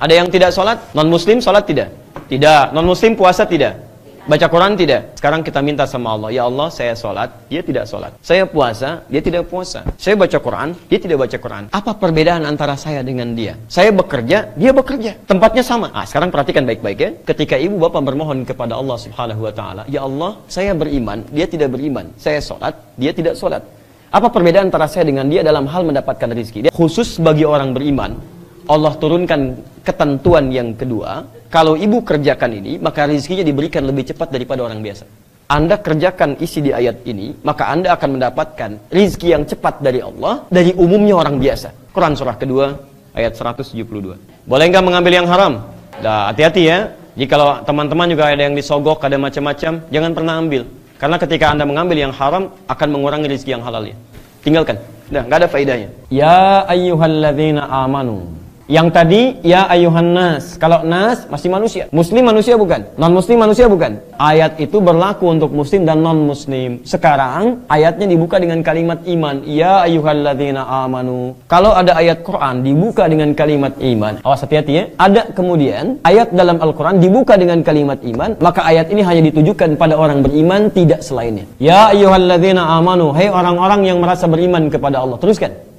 Ada yang tidak sholat? Non-muslim sholat tidak? Tidak. Non-muslim puasa tidak? Baca Quran tidak? Sekarang kita minta sama Allah, ya Allah, saya sholat, dia tidak sholat. Saya puasa, dia tidak puasa. Saya baca Quran, dia tidak baca Quran. Apa perbedaan antara saya dengan dia? Saya bekerja, dia bekerja. Tempatnya sama. Sekarang perhatikan baik-baik ya. Ketika ibu bapak bermohon kepada Allah Subhanahu wa ta'ala, ya Allah, saya beriman, dia tidak beriman. Saya sholat, dia tidak sholat. Apa perbedaan antara saya dengan dia dalam hal mendapatkan rezeki? Khusus bagi orang beriman, Allah turunkan ketentuan yang kedua. Kalau ibu kerjakan ini, maka rezekinya diberikan lebih cepat daripada orang biasa. Anda kerjakan isi di ayat ini, maka Anda akan mendapatkan rezeki yang cepat dari Allah, dari umumnya orang biasa. Quran surah kedua, ayat 172. Boleh nggak mengambil yang haram? Nah, hati-hati ya. Jikalau teman-teman juga ada yang disogok, ada macam-macam, jangan pernah ambil. Karena ketika Anda mengambil yang haram, akan mengurangi rezeki yang halalnya. Tinggalkan. Nah, nggak ada faedahnya. Ya ayyuhalladzina amanu. Yang tadi, ya ayuhan nas. Kalau nas, masih manusia. Muslim manusia bukan? Non-muslim manusia bukan? Ayat itu berlaku untuk muslim dan non-muslim. Sekarang, ayatnya dibuka dengan kalimat iman. Ya ayuhalladzina amanu. Kalau ada ayat Quran dibuka dengan kalimat iman. Awas hati-hati ya. Ada kemudian, ayat dalam Al-Quran dibuka dengan kalimat iman. Maka ayat ini hanya ditujukan pada orang beriman, tidak selainnya. Ya ayuhalladzina amanu. Hai orang-orang yang merasa beriman kepada Allah. Teruskan.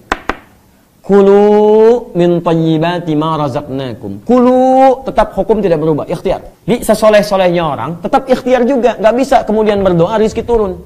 Kulu min thayyibati ma razaqnakum. Kulu, tetap hukum tidak berubah, ikhtiar. Di sesoleh-solehnya orang, tetap ikhtiar juga. Nggak bisa kemudian berdoa, rezeki turun.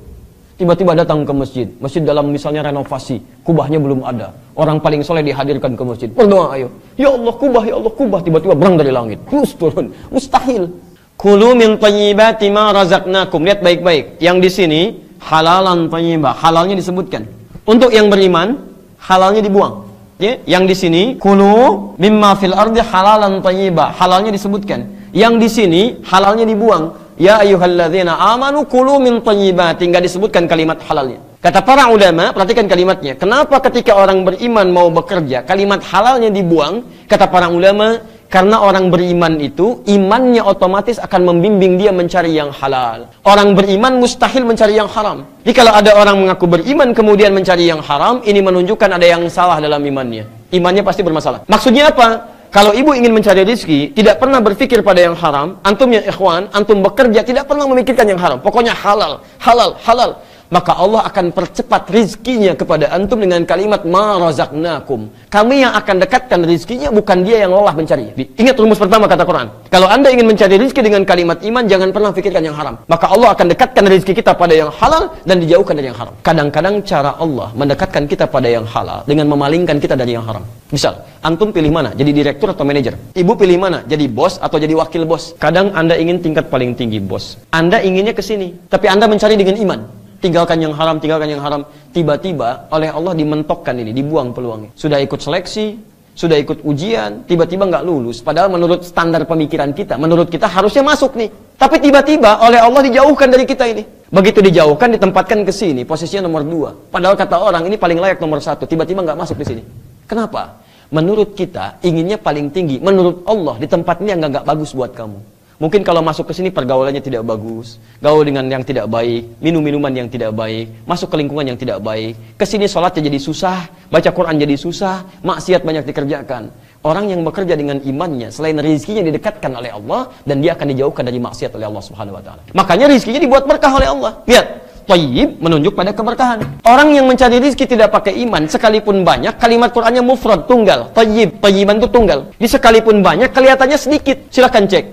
Tiba-tiba datang ke masjid. Masjid dalam misalnya renovasi, kubahnya belum ada. Orang paling soleh dihadirkan ke masjid. Berdoa ayo. Ya Allah kubah, ya Allah kubah. Tiba-tiba berang dari langit. Terus turun. Mustahil. Kulu min thayyibati ma razaqnakum. Lihat baik-baik. Yang di sini, halalan thayyibah. Halalnya disebutkan. Untuk yang beriman, halalnya dibuang. Ya, yang di sini kulu mimma fil ardi halalan thayyiba, halalnya disebutkan. Yang di sini halalnya dibuang. Ya ayyuhalladzina amanu kulu min thayyibati, enggak disebutkan kalimat halalnya. Kata para ulama, perhatikan kalimatnya. Kenapa ketika orang beriman mau bekerja, kalimat halalnya dibuang? Kata para ulama, karena orang beriman itu, imannya otomatis akan membimbing dia mencari yang halal. Orang beriman mustahil mencari yang haram. Jadi kalau ada orang mengaku beriman kemudian mencari yang haram, ini menunjukkan ada yang salah dalam imannya. Imannya pasti bermasalah. Maksudnya apa? Kalau ibu ingin mencari rezeki, tidak pernah berpikir pada yang haram, antum ya ikhwan, antum bekerja tidak pernah memikirkan yang haram. Pokoknya halal, halal, halal. Maka Allah akan percepat rizkinya kepada antum dengan kalimat ma razaqnakum. Kami yang akan dekatkan rizkinya, bukan dia yang lelah mencari. Ingat rumus pertama kata Quran. Kalau anda ingin mencari rizki dengan kalimat iman, jangan pernah pikirkan yang haram. Maka Allah akan dekatkan rizki kita pada yang halal dan dijauhkan dari yang haram. Kadang-kadang cara Allah mendekatkan kita pada yang halal dengan memalingkan kita dari yang haram. Misal, antum pilih mana? Jadi direktur atau manajer? Ibu pilih mana? Jadi bos atau jadi wakil bos? Kadang anda ingin tingkat paling tinggi bos. Anda inginnya ke sini, tapi anda mencari dengan iman. Tinggalkan yang haram, tinggalkan yang haram. Tiba-tiba oleh Allah dimentokkan ini, dibuang peluangnya. Sudah ikut seleksi, sudah ikut ujian, tiba-tiba nggak lulus. Padahal menurut standar pemikiran kita, menurut kita harusnya masuk nih. Tapi tiba-tiba oleh Allah dijauhkan dari kita ini. Begitu dijauhkan, ditempatkan ke sini, posisinya nomor 2. Padahal kata orang ini paling layak nomor 1. Tiba-tiba nggak masuk di sini. Kenapa? Menurut kita inginnya paling tinggi. Menurut Allah di tempat ini yang nggak bagus buat kamu. Mungkin kalau masuk ke sini pergaulannya tidak bagus, gaul dengan yang tidak baik, minum-minuman yang tidak baik, masuk ke lingkungan yang tidak baik. Ke sini sholatnya jadi susah, baca Quran jadi susah, maksiat banyak dikerjakan. Orang yang bekerja dengan imannya, selain rezekinya didekatkan oleh Allah dan dia akan dijauhkan dari maksiat oleh Allah Subhanahu wa taala. Makanya rezekinya dibuat berkah oleh Allah. Lihat, thayyib menunjuk pada keberkahan. Orang yang mencari rezeki tidak pakai iman, sekalipun banyak, kalimat Qur'annya mufrad, tunggal. Thayyib, thayyiban itu tunggal. Di sekalipun banyak, kelihatannya sedikit. Silakan cek.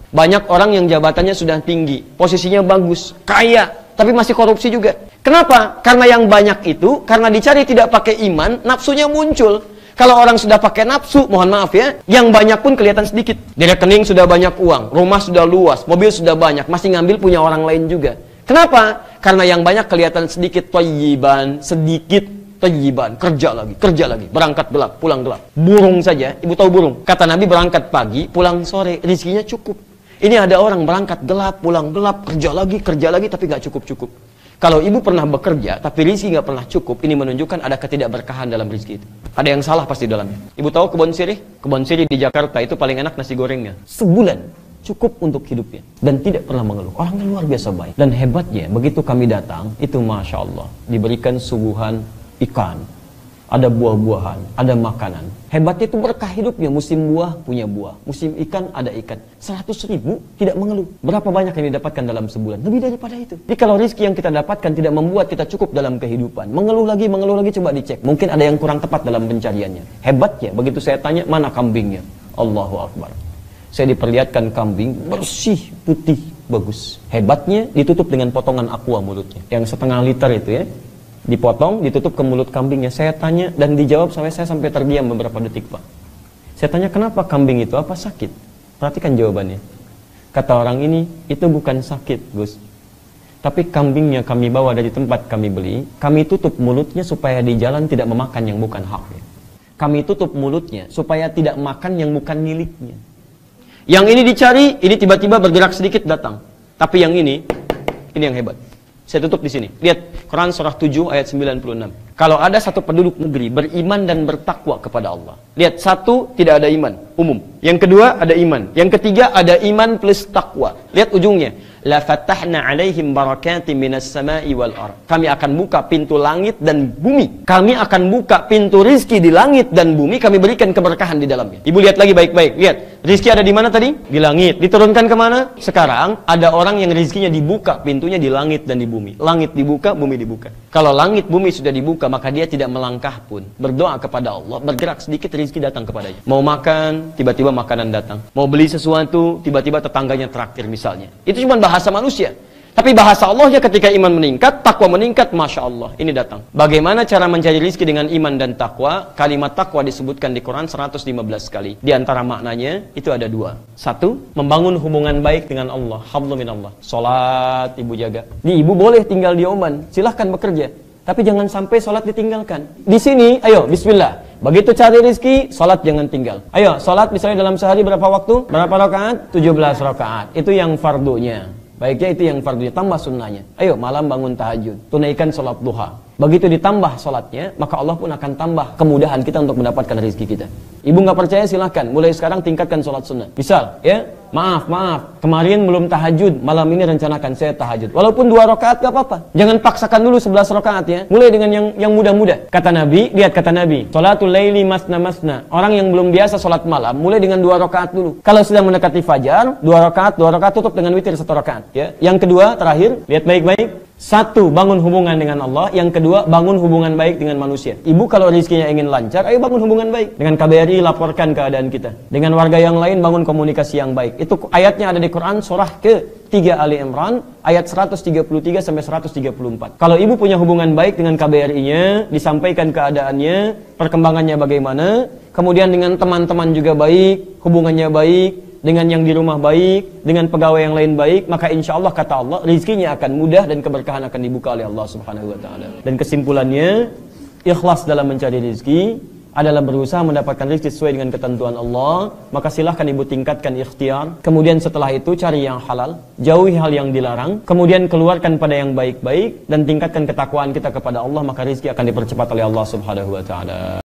Banyak orang yang jabatannya sudah tinggi, posisinya bagus, kaya, tapi masih korupsi juga. Kenapa? Karena yang banyak itu, karena dicari tidak pakai iman, nafsunya muncul. Kalau orang sudah pakai nafsu, mohon maaf ya, yang banyak pun kelihatan sedikit. Di rekening sudah banyak uang, rumah sudah luas, mobil sudah banyak, masih ngambil punya orang lain juga. Kenapa? Karena yang banyak kelihatan sedikit, thayyiban, sedikit thayyiban, kerja lagi, berangkat gelap, pulang gelap. Burung saja, ibu tahu burung? Kata Nabi berangkat pagi, pulang sore, rezekinya cukup. Ini ada orang berangkat gelap, pulang gelap, kerja lagi, tapi nggak cukup-cukup. Kalau ibu pernah bekerja, tapi rezeki nggak pernah cukup, ini menunjukkan ada ketidakberkahan dalam rezeki itu. Ada yang salah pasti dalamnya. Ibu tahu kebun sirih? Kebun sirih di Jakarta itu paling enak nasi gorengnya. Sebulan cukup untuk hidupnya. Dan tidak pernah mengeluh. Orangnya luar biasa baik. Dan hebatnya, begitu kami datang, itu Masya Allah, diberikan suguhan ikan. ada buah-buahan, ada makanan. Hebatnya itu berkah hidupnya, musim buah punya buah, musim ikan ada ikan. 100.000 tidak mengeluh. Berapa banyak yang didapatkan dalam sebulan? Lebih daripada itu. Jadi kalau rezeki yang kita dapatkan tidak membuat kita cukup dalam kehidupan, mengeluh lagi, coba dicek. Mungkin ada yang kurang tepat dalam pencariannya. Hebatnya, begitu saya tanya, mana kambingnya? Allahu Akbar. Saya diperlihatkan kambing bersih, putih, bagus. Hebatnya ditutup dengan potongan aqua mulutnya. Yang setengah liter itu ya. Dipotong, ditutup ke mulut kambingnya. Saya tanya dan dijawab saya sampai terdiam beberapa detik, Pak. Saya tanya, kenapa kambing itu? Apa sakit? Perhatikan jawabannya. Kata orang ini, itu bukan sakit, Gus. Tapi kambingnya kami bawa dari tempat kami beli, kami tutup mulutnya supaya di jalan tidak memakan yang bukan haknya. Kami tutup mulutnya supaya tidak makan yang bukan miliknya. Yang ini dicari, ini tiba-tiba bergerak sedikit datang. Tapi yang ini yang hebat. Saya tutup di sini. Lihat Quran surah 7 ayat 96. Kalau ada satu penduduk negeri beriman dan bertakwa kepada Allah. Lihat, satu tidak ada iman, umum. Yang kedua ada iman. Yang ketiga ada iman plus takwa. Lihat ujungnya. La fatahna alaihim barakatim minas sama'i wal ard. Kami akan buka pintu langit dan bumi. Kami akan buka pintu rizki di langit dan bumi. Kami berikan keberkahan di dalamnya. Ibu lihat lagi baik-baik. Lihat, rizki ada di mana tadi? Di langit. Diturunkan kemana? Sekarang ada orang yang rizkinya dibuka pintunya di langit dan di bumi. Langit dibuka, bumi dibuka. Kalau langit bumi sudah dibuka, maka dia tidak melangkah pun. Berdoa kepada Allah, bergerak sedikit rizki datang kepadanya. Mau makan, tiba-tiba makanan datang. Mau beli sesuatu, tiba-tiba tetangganya traktir misalnya. Itu cuma bahasa manusia. Tapi bahasa Allah ya, ketika iman meningkat, takwa meningkat, Masya Allah, ini datang. Bagaimana cara mencari rizki dengan iman dan takwa? Kalimat takwa disebutkan di Quran 115 kali. Di antara maknanya, itu ada dua. Satu, membangun hubungan baik dengan Allah. Hablum minallah. Salat, ibu jaga. Ibu boleh tinggal di Oman, silahkan bekerja. Tapi jangan sampai salat ditinggalkan. Di sini, ayo, bismillah. Begitu cari rizki, salat jangan tinggal. Ayo, salat misalnya dalam sehari berapa waktu? Berapa rakaat? 17 rakaat. Itu yang fardunya. Baiknya itu yang fardunya, tambah sunnahnya. Ayo, malam bangun tahajud, tunaikan sholat duha. Begitu ditambah sholatnya, maka Allah pun akan tambah kemudahan kita untuk mendapatkan rezeki kita. Ibu nggak percaya, silahkan. Mulai sekarang tingkatkan sholat sunnah. Misal, ya, maaf, kemarin belum tahajud, malam ini rencanakan saya tahajud. Walaupun 2 rakaat gak apa-apa. Jangan paksakan dulu 11 rakaat ya. Mulai dengan yang mudah-mudah. Kata Nabi, lihat kata Nabi, sholatul laili masna. Orang yang belum biasa sholat malam, mulai dengan 2 rakaat dulu. Kalau sudah mendekati fajar, 2 rakaat tutup dengan witir 1 rakaat. Ya. Yang kedua, terakhir, lihat baik-baik. 1, bangun hubungan dengan Allah. Yang kedua, bangun hubungan baik dengan manusia. Ibu kalau rezekinya ingin lancar, ayo bangun hubungan baik. Dengan KBRI laporkan keadaan kita. Dengan warga yang lain bangun komunikasi yang baik. Itu ayatnya ada di Quran surah ke-3 Ali Imran ayat 133 sampai 134. Kalau ibu punya hubungan baik dengan KBRI-nya, disampaikan keadaannya, perkembangannya bagaimana, kemudian dengan teman-teman juga baik, hubungannya baik, dengan yang di rumah baik, dengan pegawai yang lain baik, maka insya Allah kata Allah, rizkinya akan mudah dan keberkahan akan dibuka oleh Allah Subhanahu wa Ta'ala. Dan kesimpulannya, ikhlas dalam mencari rizki adalah berusaha mendapatkan rizki sesuai dengan ketentuan Allah. Maka silahkan ibu tingkatkan ikhtiar. Kemudian setelah itu cari yang halal, jauhi hal yang dilarang, kemudian keluarkan pada yang baik-baik dan tingkatkan ketakwaan kita kepada Allah, maka rizki akan dipercepat oleh Allah Subhanahu wa Ta'ala.